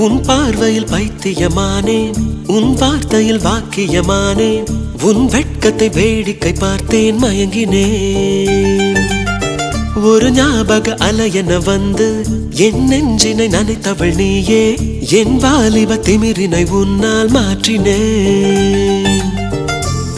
உன் பார்வையில் பைத்தியமானேன், உன் வார்த்தையில் வாக்கியமானேன், உன் வெட்கத்தை வேடிக்கை பார்த்தேன் மயங்கினேன். ஒரு ஞாபக அலையென வந்து என் நெஞ்சினை நனைத்தவள் நீயே, என் வாலிப திமிரினை உன்னால் மாற்றினேன்.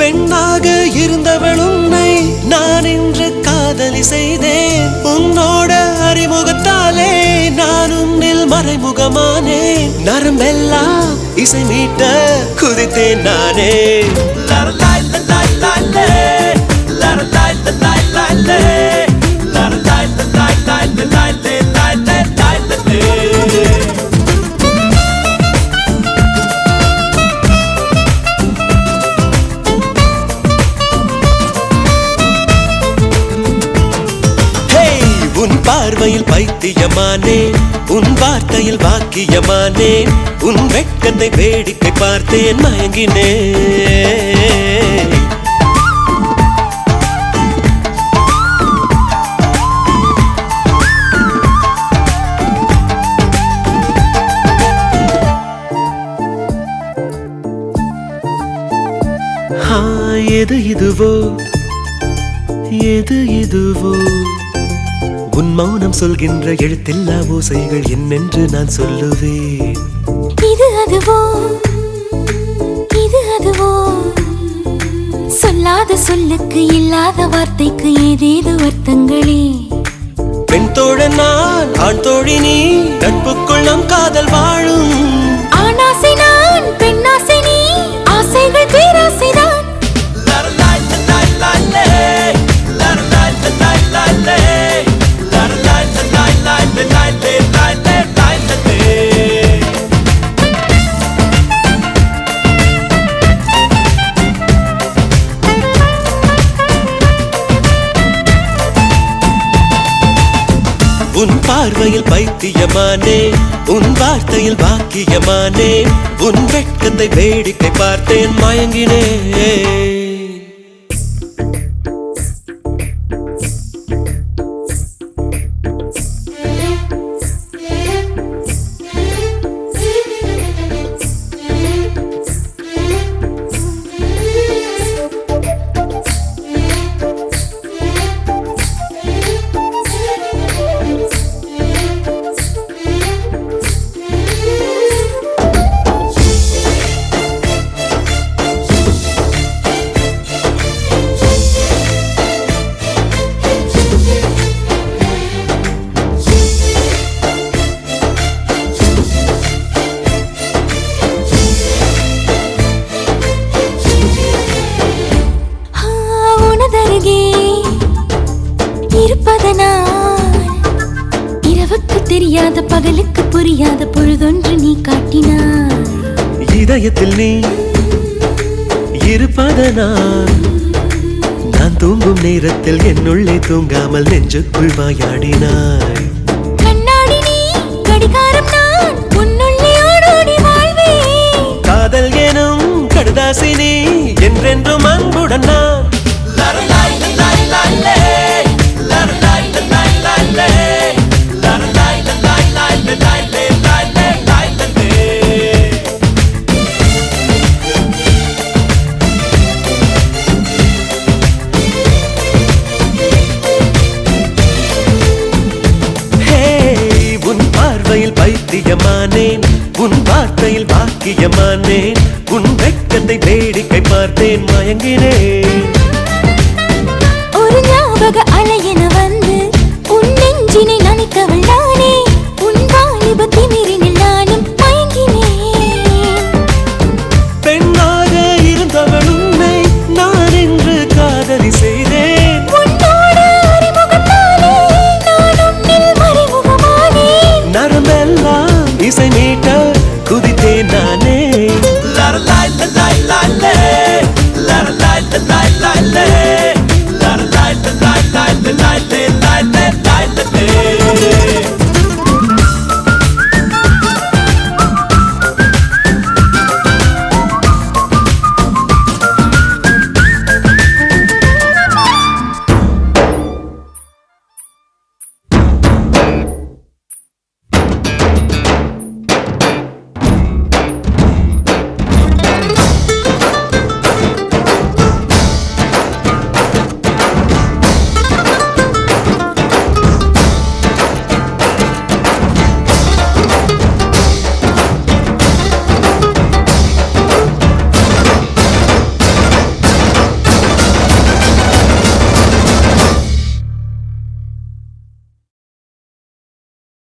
பெண்ணாக இருந்தவள் உன்னை நான் இன்று காதலி செய்தேன். உன்னோட அறிமுகத்தாலே நான் உன்னில் மறைமுகமானேன். நரம்பெல்லாம் இசை மீட்ட குதித்தேன் நானே. உன் பார்வையில் பைத்தியமானேன், உன் வார்த்தையில் வாக்கியமானேன், உன் வெட்கத்தை வேடிக்கை பார்த்தேன் மயங்கினேன். எது இதுவோ எது இதுவோ, உன் மௌனம் சொல்கின்ற எழுத்தில்லா ஓசைகள் என்னென்று நான் சொல்லுவேன். இது அதுவோ இது அதுவோ, சொல்லாத சொல்லுக்கு இல்லாத வார்த்தைக்கு ஏதேது அர்த்தங்களே. பெண் தோழன் நான், ஆண் தோழி நீ, நட்புக்குள் நம் காதல் வாழும். ஆணாசை நான், பெண்ணாசை நீ, ஆசைகள் பேராசைதான். உன் பார்வையில் பைத்தியமானேன், உன் வார்த்தையில் வாக்கியமானேன், உன் வெட்கத்தை வேடிக்கை பார்த்தேன் மயங்கினேன். இரவுக்கு தெரியாத பகலுக்கு புரியாத பொழுதொன்று நீ காட்டினாய். இதயத்தில் நீ இருப்பதனால் நான் தூங்கும் நேரத்தில் என்னுள்ளே தூங்காமல் நெஞ்சுக்குள் வாயாடினாய். கண்ணாடி நீ, கடிகாரம் நான், உன்னுள்ளே ஓடோடி வாழ்வேன். காதல் எனும் கடுதாசி நீ, என்றென்றும் அன்புடன் நான். பைத்தியமானேன், உன் வார்த்தையில் வாக்கியமானேன், உன் வெட்கத்தை வேடிக்கை பார்த்தேன் மயங்கினேன்.